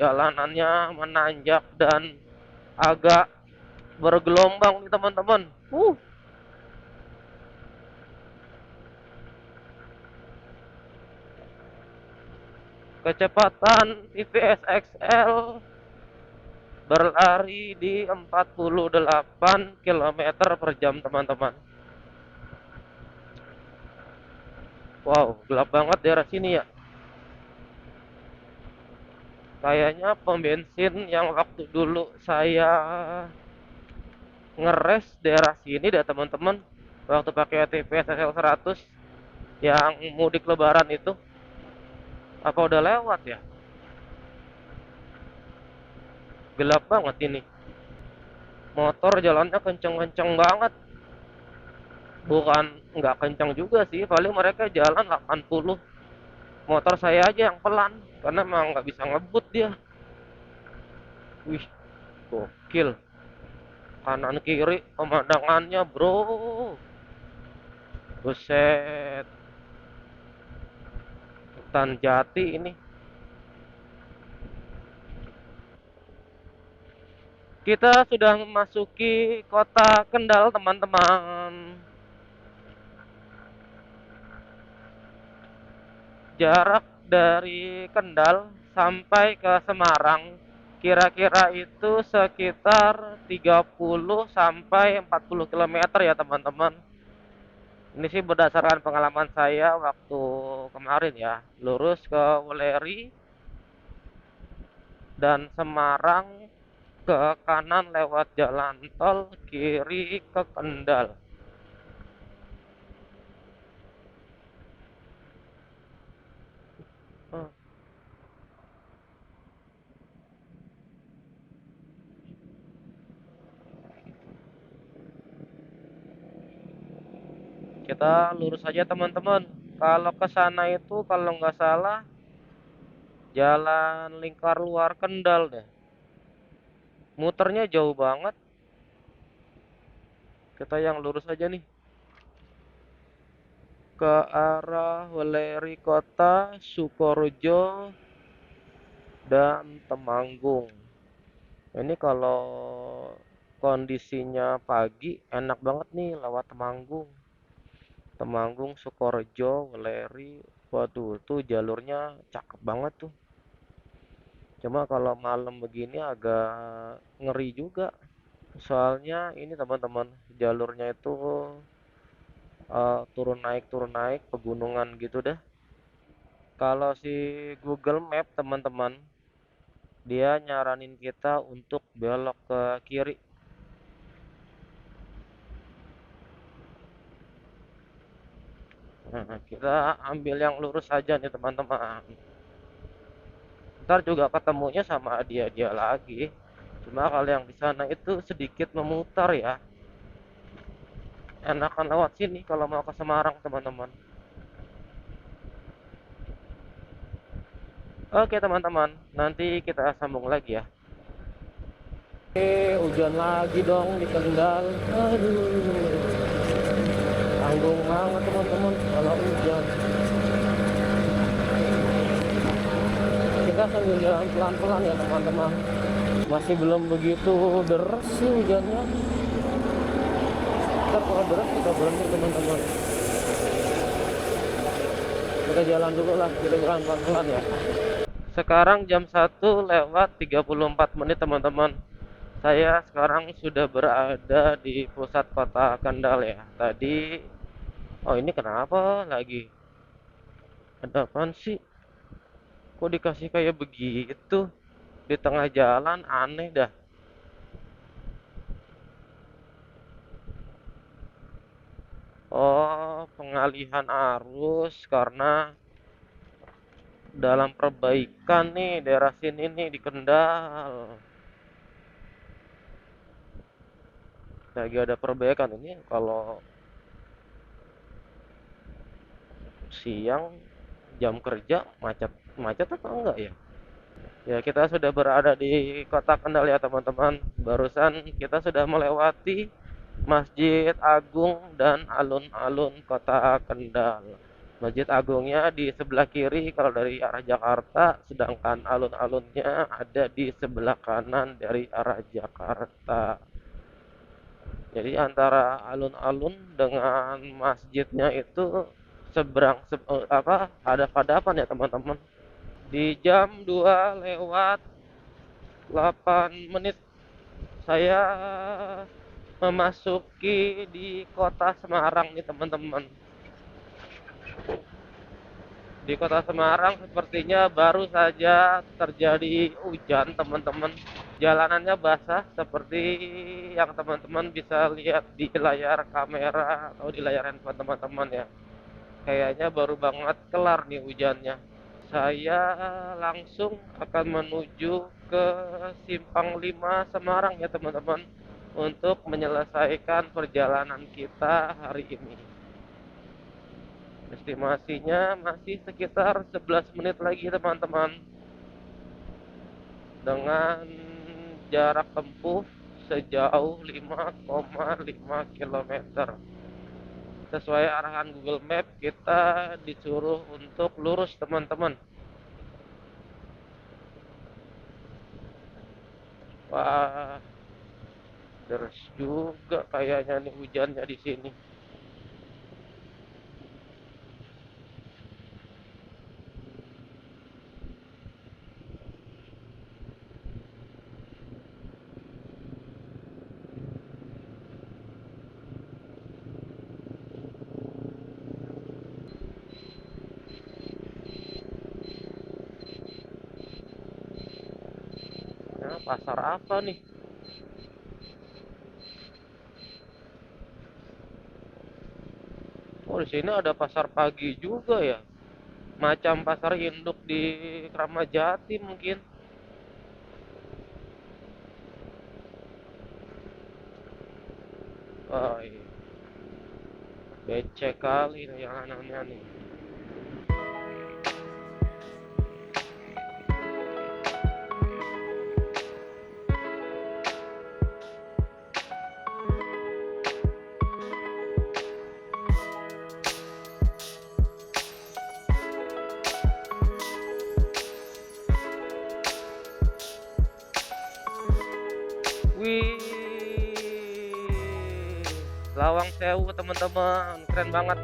Jalanannya menanjak dan agak bergelombang nih teman-teman. Kecepatan TVS XL berlari di 48 km per jam teman-teman. Wow, gelap banget daerah sini ya. Kayaknya pom bensin yang waktu dulu saya ngeres daerah sini deh teman-teman, waktu pakai TVS XL 100 yang mudik lebaran itu. Apa udah lewat ya? Gelap banget ini. Motor jalannya kenceng-kenceng banget. Bukan nggak kenceng juga sih, paling mereka jalan 80. Motor saya aja yang pelan karena emang nggak bisa ngebut dia. Wih, gokil. Kanan kiri pemandangannya bro. Buset. Hutan jati ini. Kita sudah memasuki kota Kendal teman-teman. Jarak dari Kendal sampai ke Semarang kira-kira itu sekitar 30 sampai 40 km ya teman-teman. Ini sih berdasarkan pengalaman saya waktu kemarin ya, lurus ke Weleri dan Semarang, ke kanan lewat jalan tol, kiri ke Kendal. Kita lurus aja teman-teman. Kalau ke sana itu kalau nggak salah jalan lingkar luar Kendal deh. Muternya jauh banget. Kita yang lurus aja nih. Ke arah Weleri Kota, Sukorejo, dan Temanggung. Ini kalau kondisinya pagi enak banget nih lewat Temanggung. Temanggung, Sukorejo, Weleri. Waduh, tuh jalurnya cakep banget tuh. Cuma kalau malam begini agak ngeri juga. Soalnya ini teman-teman, jalurnya itu turun naik pegunungan gitu dah. Kalau si Google Map teman-teman, dia nyaranin kita untuk belok ke kiri. Nah, kita ambil yang lurus aja nih teman-teman. Ntar juga ketemunya sama dia lagi. Cuma kalau yang di sana itu sedikit memutar ya. Enakan lewat sini kalau mau ke Semarang teman-teman. Oke teman-teman, nanti kita sambung lagi ya. Oke, hujan lagi dong di Kendal. Aduh, tanggung banget teman-teman kalau hujan. Kita sambil jalan pelan-pelan ya teman-teman. Masih belum begitu deras sih hujannya. Ntar kalau deras kita berhenti teman-teman. Kita jalan dulu lah, kita jalan pelan-pelan ya. Sekarang jam 1 lewat 34 menit teman-teman. Saya sekarang sudah berada di pusat kota Kendal ya. Tadi, oh ini kenapa lagi? Ada apaan sih? Kok dikasih kayak begitu? Di tengah jalan aneh dah. Oh, pengalihan arus karena dalam perbaikan nih daerah sini nih di Kendal. Lagi ada perbaikan ini. Kalau siang jam kerja macet apa enggak ya? Ya, kita sudah berada di kota Kendal ya teman-teman. Barusan kita sudah melewati Masjid Agung dan alun-alun kota Kendal. Masjid Agungnya di sebelah kiri kalau dari arah Jakarta, sedangkan alun-alunnya ada di sebelah kanan dari arah Jakarta. Jadi antara alun-alun dengan masjidnya itu ada hadapan ya teman-teman. Di jam 2 lewat 8 menit saya memasuki di kota Semarang nih teman-teman. Di kota Semarang sepertinya baru saja terjadi hujan teman-teman. Jalanannya basah seperti yang teman-teman bisa lihat di layar kamera atau di layar handphone teman-teman ya. Kayaknya baru banget kelar nih hujannya. Saya langsung akan menuju ke Simpang 5 Semarang ya teman-teman, untuk menyelesaikan perjalanan kita hari ini. Estimasinya masih sekitar 11 menit lagi teman-teman, dengan jarak tempuh sejauh 5,5 km. Sesuai arahan Google Map, kita disuruh untuk lurus teman-teman. Wah, deras juga kayaknya nih hujannya di sini. Nah, pasar apa nih? Oh, di sini ada pasar pagi juga ya. Macam pasar induk di Kramat Jati mungkin. Wah, iya. Becek kali nih yang anaknya nih. Wih, Lawang Sewu teman-teman, keren banget.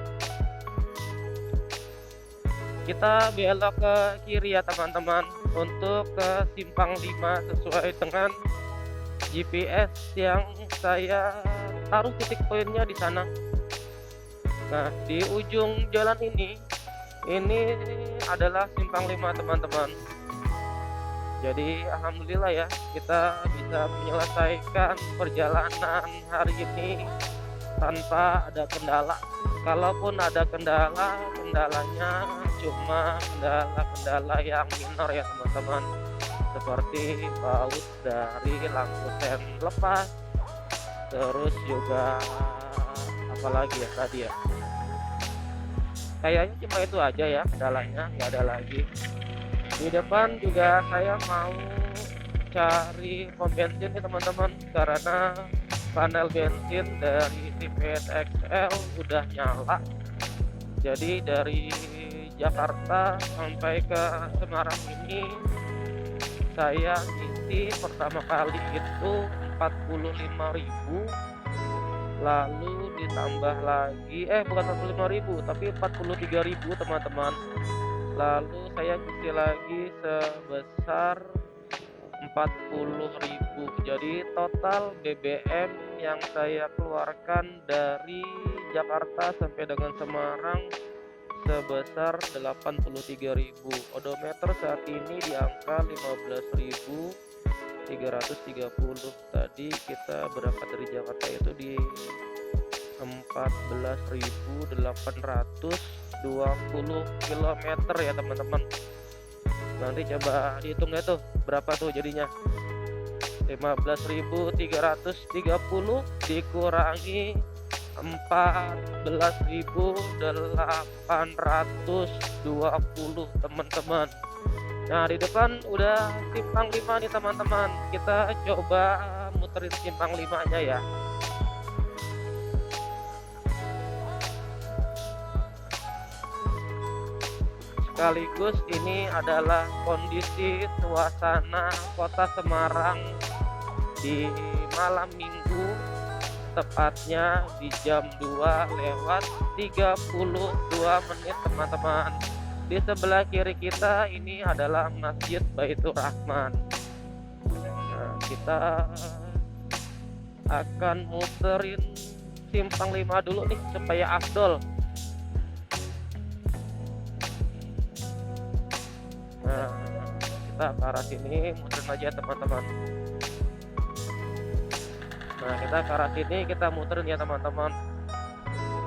Kita belok ke kiri ya teman-teman, untuk ke Simpang 5 sesuai dengan GPS yang saya taruh titik poinnya di sana. Nah, di ujung jalan ini adalah Simpang 5 teman-teman. Jadi alhamdulillah ya, kita bisa menyelesaikan perjalanan hari ini tanpa ada kendala. Kalaupun ada kendalanya cuma kendala-kendala yang minor ya teman-teman, seperti baut dari lampu sen lepas, terus juga apalagi ya tadi ya, kayaknya cuma itu aja ya kendalanya, nggak ada lagi. Di depan juga saya mau cari pom bensin nih teman-teman, karena panel bensin dari TVS XL udah nyala. Jadi dari Jakarta sampai ke Semarang ini saya isi pertama kali itu 45.000, lalu ditambah lagi bukan 45.000 tapi 43.000 teman-teman. Lalu saya isi lagi sebesar 40.000. Jadi total BBM yang saya keluarkan dari Jakarta sampai dengan Semarang sebesar 83.000. Odometer saat ini di angka 15.330. Tadi kita berangkat dari Jakarta itu di 14.820 km ya teman-teman. Nanti coba dihitung deh tuh berapa tuh jadinya. 15.330 dikurangi 14.820 teman-teman. Nah, di depan udah Simpang 5 nih teman-teman. Kita coba muterin Simpang 5-nya ya. sekaligus ini adalah kondisi suasana kota Semarang di malam minggu, tepatnya di jam 2:32 teman-teman. Di sebelah kiri kita ini adalah Masjid Baitur Rahman. Nah, kita akan muterin simpang 5 dulu nih supaya afdol. Nah, kita ke arah sini muterin aja teman-teman. Nah, kita ke arah sini kita muterin ya teman-teman.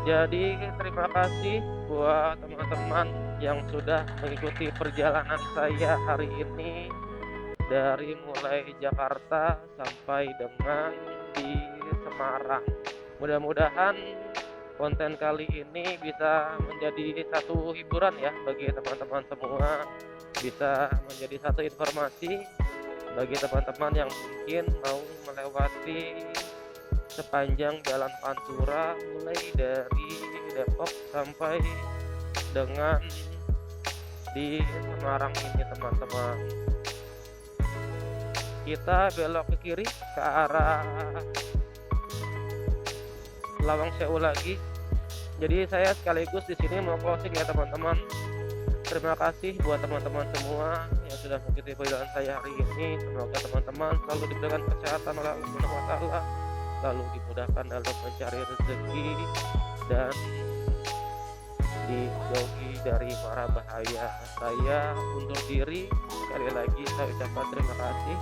Jadi terima kasih buat teman-teman yang sudah mengikuti perjalanan saya hari ini dari mulai Jakarta sampai dengan di Semarang. Mudah-mudahan konten kali ini bisa menjadi satu hiburan ya bagi teman-teman semua, bisa menjadi satu informasi bagi teman-teman yang mungkin mau melewati sepanjang Jalan Pantura mulai dari Depok sampai dengan di Semarang ini teman-teman. Kita belok ke kiri ke arah Lawang Sewu lagi. Jadi saya sekaligus di sini mau closing ya teman-teman. Terima kasih buat teman-teman semua yang sudah mengikuti perjalanan saya hari ini. Semoga teman-teman selalu diberikan kesehatan oleh Allah Subhanahu wa taala, lalu dimudahkan dalam mencari rezeki dan dijauhi dari mara bahaya. Saya undur diri. Sekali lagi saya ucapkan terima kasih.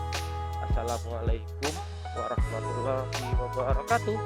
Assalamualaikum warahmatullahi wabarakatuh.